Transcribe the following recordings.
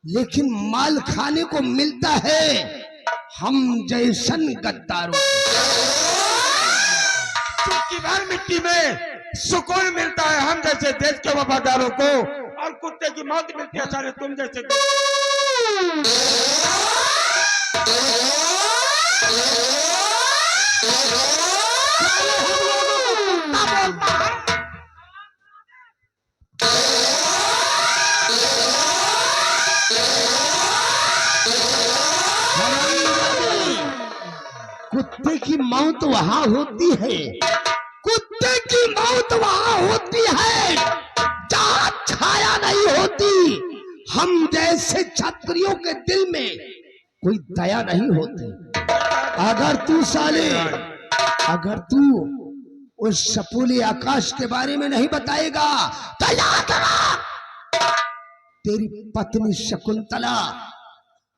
लेकिन माल खाने को मिलता है हम जैसन गद्दारों को। चुटकी भर मिट्टी में सुकून मिलता है हम जैसे देश के वफादारों को, और कुत्ते की मौत मिलती है सारे तुम जैसे। कुत्ते की मौत वहां होती है, कुत्ते की मौत वहां होती है जहां छाया नहीं होती। हम जैसे क्षत्रियों के दिल में कोई दया नहीं होती। अगर तू उस सपूले आकाश के बारे में नहीं बताएगा तो याद रख, तेरी पत्नी शकुंतला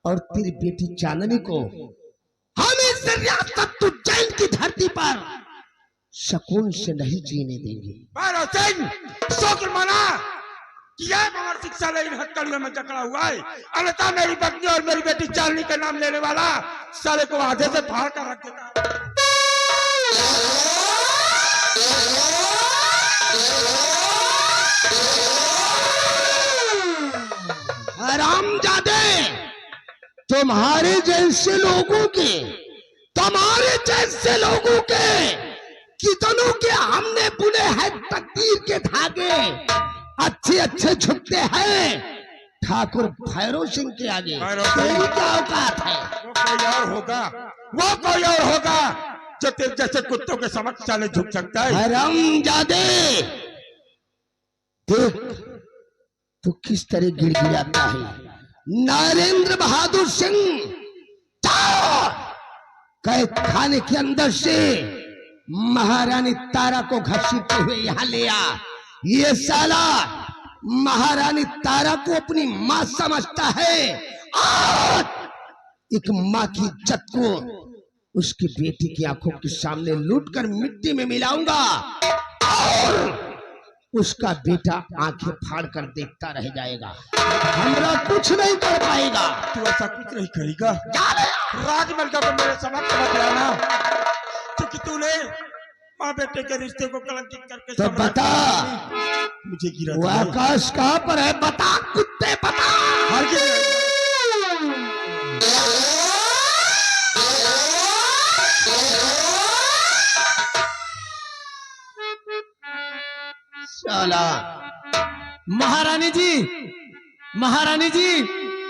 और तेरी बेटी चांदनी को हम इस रियासत उज्जैन की धरती पर सुकून से नहीं जीने देंगे। शुक्र मना कि यह मगर शिक्षा इन हथकड़ियों में जकड़ा हुआ है। अलता मेरी पत्नी और मेरी बेटी चांदनी का नाम लेने वाला साले को आधे से फाड़ कर रख देता। हरामजादे, तुम्हारे जैसे लोगों के कितनों के हमने बुने हैं तकदीर के धागे, अच्छे झुकते हैं ठाकुर भैरव सिंह के आगे। तेरी क्या औकात है? वो कोई और होगा जो तेरे जैसे कुत्तों के समक्ष साले झुक सकता है। हरामजादे, देख तू किस तरह गिड़गिड़ाता है। नरेंद्र बहादुर सिंह कैद खाने के अंदर से महारानी तारा को घसीटते हुए यहाँ ले आ। ये साला महारानी तारा को अपनी मां समझता है और एक मां की इज्जत को उसकी बेटी की आंखों के सामने लूटकर मिट्टी में मिलाऊंगा और उसका बेटा आंखें फाड़ कर देखता रह जाएगा। हमरा कुछ नहीं कर पाएगा। तू ऐसा कुछ नहीं करेगा। राजमलका को मेरे समक्ष मत लाना, क्योंकि तूने माँ बेटे के रिश्ते को कलंकित करके तो बता मुझे गिरा। वो आकाश कहाँ पर है? बता कुत्ते, बता। साला महारानी जी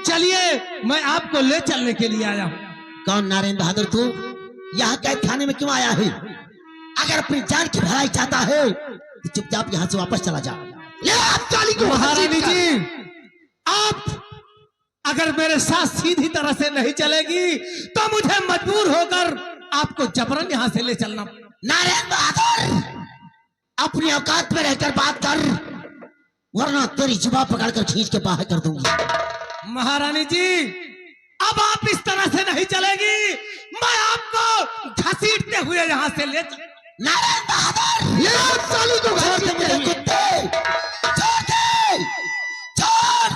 चलिए, मैं आपको ले चलने के लिए आया हूँ। कौन नरेंद्र बहादुर, तू यहाँ कैद खाने में क्यों आया है? अगर अपनी जान की भलाई चाहता है तो चुपचाप यहाँ से वापस चला जा। महारानी जी, आप अगर मेरे साथ सीधी तरह से नहीं चलेगी तो मुझे मजबूर होकर आपको जबरन यहाँ से ले चलना। नरेंद्र बहादुर, अपनी औकात में रहकर बात कर, वरना तेरी जुबान पकड़कर खींच के बाहर कर दूंगी। महारानी जी, अब आप इस तरह से नहीं चलेगी, मैं आपको घसीटते हुए यहाँ से ले नरेंद्र बहादुर, ये साली को छोड़ दे मुझे कुत्ते, छोड़ दे, छोड़।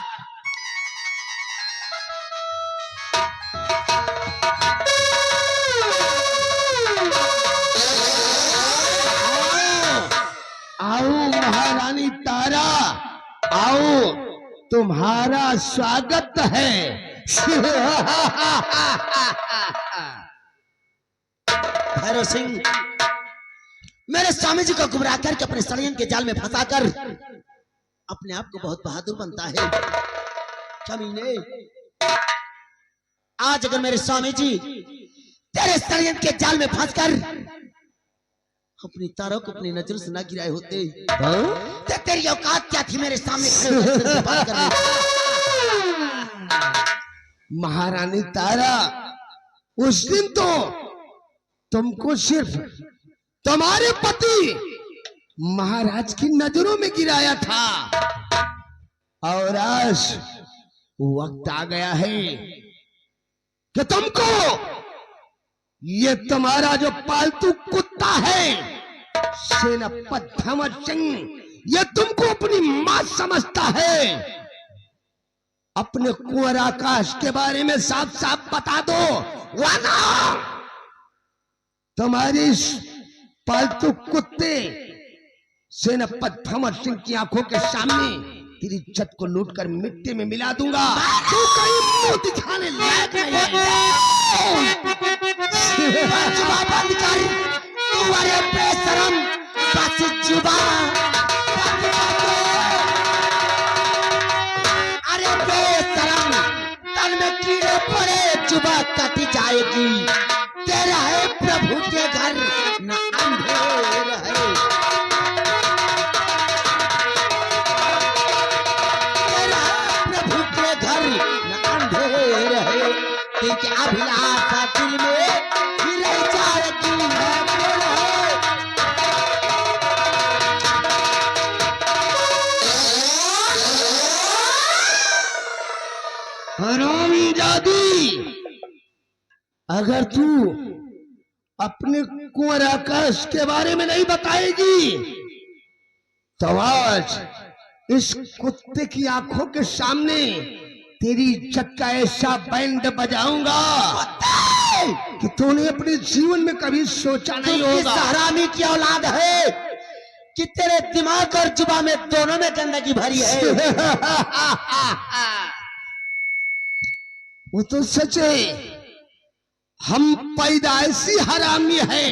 आओ महारानी तारा, आओ, तुम्हारा स्वागत है। भैरव सिंह, मेरे स्वामी जी को गुमराह करके अपने षड्यंत्र के जाल में फंसाकर अपने आप को बहुत बहादुर बनता है। कमीने, आज अगर मेरे स्वामी जी तेरे षड्यंत्र के जाल में फंसकर अपनी तारों को अपनी नजर से न गिराए होते तो तेरी औकात क्या थी मेरे सामने खड़े होकर बात करने? महारानी तारा, उस दिन तो तुमको सिर्फ तुम्हारे पति महाराज की नजरों में गिराया था, और आज वक्त आ गया है कि तुमको, ये तुम्हारा जो पालतू कुत्ता है सेनापति भंवर सिंह, ये तुमको अपनी मां समझता है अपने कुंवर आकाश के बारे में साफ साफ बता दो, वरना तुम्हारी इस पालतू कुत्ते सेनापति भंवर सिंह की आंखों के सामने तेरी इज्जत को लूटकर मिट्टी में मिला दूंगा। तू कहीं मुंह दिखाने लायक नहीं है। जुबान बंद कर, तू अरे बेशरम, बस जुबान बंद कर दो। अरे बेशरम, तन में कीड़े पड़े, जुबान कटी जाएगी। तेरा है प्रभु के घर न अंधेर है, तेरा है प्रभु के घर न अंधेर है। तेरी अभिलाषा दिल में फिर जाएगी है, हरामजादी, अगर तू अपने कुंवर आकाश के बारे में नहीं बताएगी तो आज इस कुत्ते की आंखों के सामने तेरी इज्जत का ऐसा बैंड बजाऊंगा कि तूने अपने जीवन में कभी सोचा नहीं होगा। हरामी की औलाद है कि तेरे दिमाग और जुबान में दोनों में गंदगी भरी है। वो तो सच है, हम पैदाइशी हरामी हैं।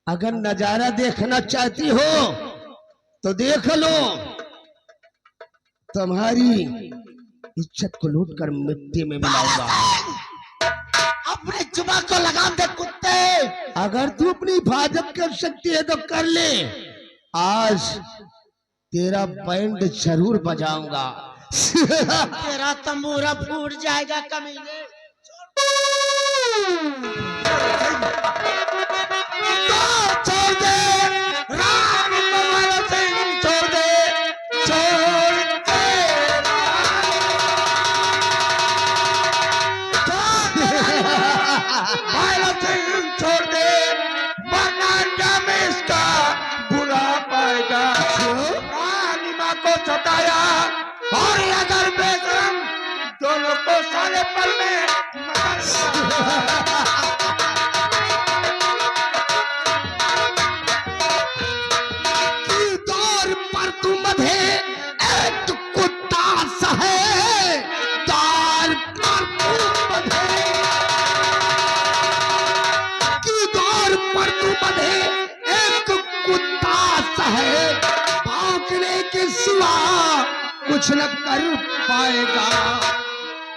अगर नजारा देखना चाहती हो तो देख लो, तुम्हारी इज्जत को लूटकर मिट्टी में मिलाऊंगा। अपने जुबान को लगाम दे कुत्ते। अगर तू अपनी हिफाजत कर सकती है तो कर ले, आज तेरा बैंड जरूर बजाऊंगा। तेरा तंबूरा फूट जाएगा कमीने। छोड़ दे राम भंवर सिंह, छोड़ दे, छोड़ दे भंवर सिंह, छोड़ दे, वरना अंजाम इसका बुरा पाएगा। रानी माँ को सताया और अगर बेशरम दोनों को साले पल में दौर पर तू मधे एक कुत्ता सा है, दौर पर तू मधे की दौर पर तू मधे एक कुत्ता सा है, भौंकने के सिवा कुछ न कर पाएगा।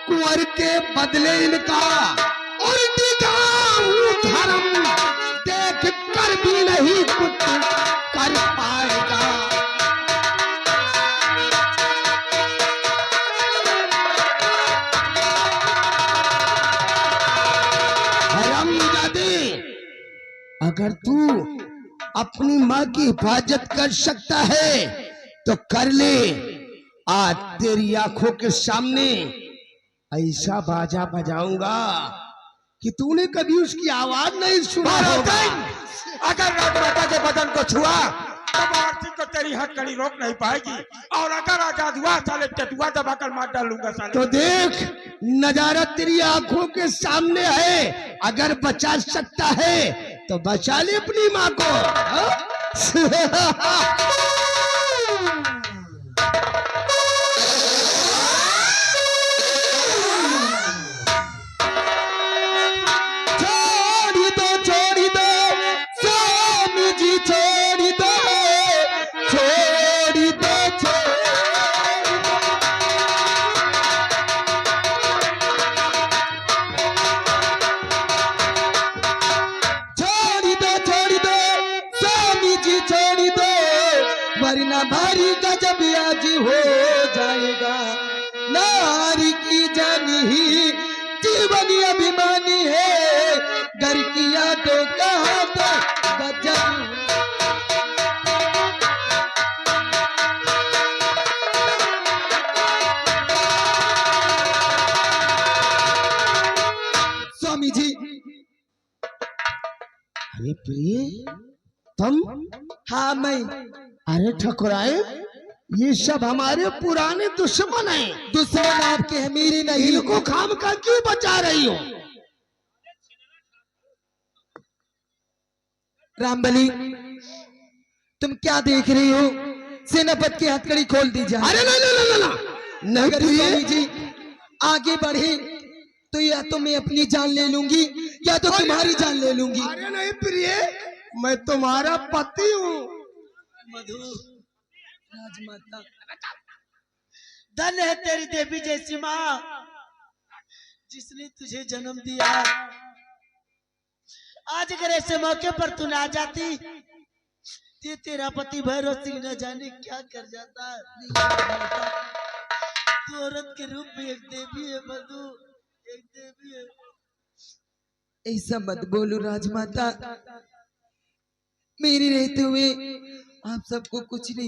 कुंवर के बदले इनका उल्टी धर्म देख कर भी नहीं कुछ कर पाएगा। हरामजादे, अगर तू अपनी माँ की हिफाजत कर सकता है तो कर ले। आज तेरी आंखों के सामने ऐसा बाजा बजाऊंगा कि तूने कभी उसकी आवाज नहीं सुना होगा। अगर राजमाता के बदन को छुआ तो भारती को तेरी हथकड़ी रोक नहीं पाएगी, और अगर आजाद हुआ साले टटुआ दबाकर मार डालूंगा साले। तो देख, नजारा तेरी आंखों के सामने है, अगर बचा सकता है तो बचा ले अपनी माँ को। वरना भारी गजब आज हो जाएगा। नारी की जान ही जीवन अभिमानी है, घर की यादों का गजब। स्वामी जी। अरे प्रिय, तुम? हाँ मैं। अरे ठकुराए, ये सब हमारे पुराने दुश्मन हैं। दुश्मन आपके हैं, मेरे नहीं। इनको खाम का क्यों बचा रही हो? रामबली, तुम क्या देख रही हो? सेनापति की हथकड़ी खोल दी जाए। अरे नहीं अगर प्रिय, स्वामी जी आगे बढ़े तो या तो मैं अपनी जान ले लूंगी या तो तुम्हारी जान ले लूंगी। अरे नहीं प्रिय, मैं तुम्हारा पति हूँ। मधु, राजमाता, धन्य है तेरी देवी जैसी माँ जिसने तुझे जन्म दिया। आज अगर ऐसे मौके पर तू ना जाती तो तेरा पति भैरव सिंह न जाने क्या कर जाता। तू औरत के रूप में एक देवी है मधु, एक देवी है। ऐसा मत बोलो राजमाता, मेरे रहते हुए आप सबको कुछ नहीं